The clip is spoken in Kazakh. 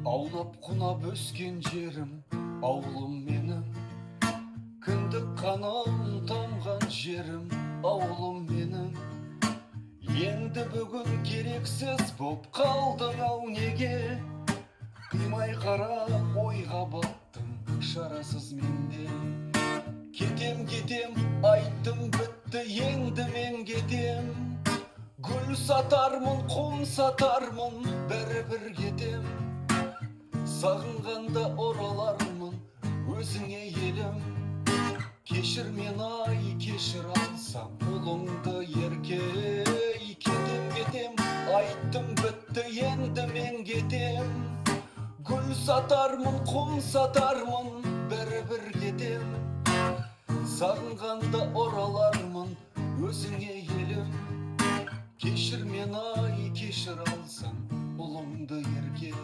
Аунап құнап өскен жерім, ауылым менің. Кіндік қаным тамған жерім, ауылым менің. Енді бүгін керексіз боп қалдың ау неге? Қимай қара ойға баттым, шарасыз менде. Кетем, айттым бітті, енді мен кетем. Гүл сатармын, құм сатармын, бәрібір кетем. Сағынғанда оралармын өзіңе елім. Кешір мен ай, кешір алсам ұлыңды еркей. Кетем, айттым бітті, енді мен кетем. Гүл сатармын, құм сатармын, бәрібір кетем. Сағынғанда оралармын өзіңе елім. Кешір мен ай, кешір алсам ұлыңды еркей.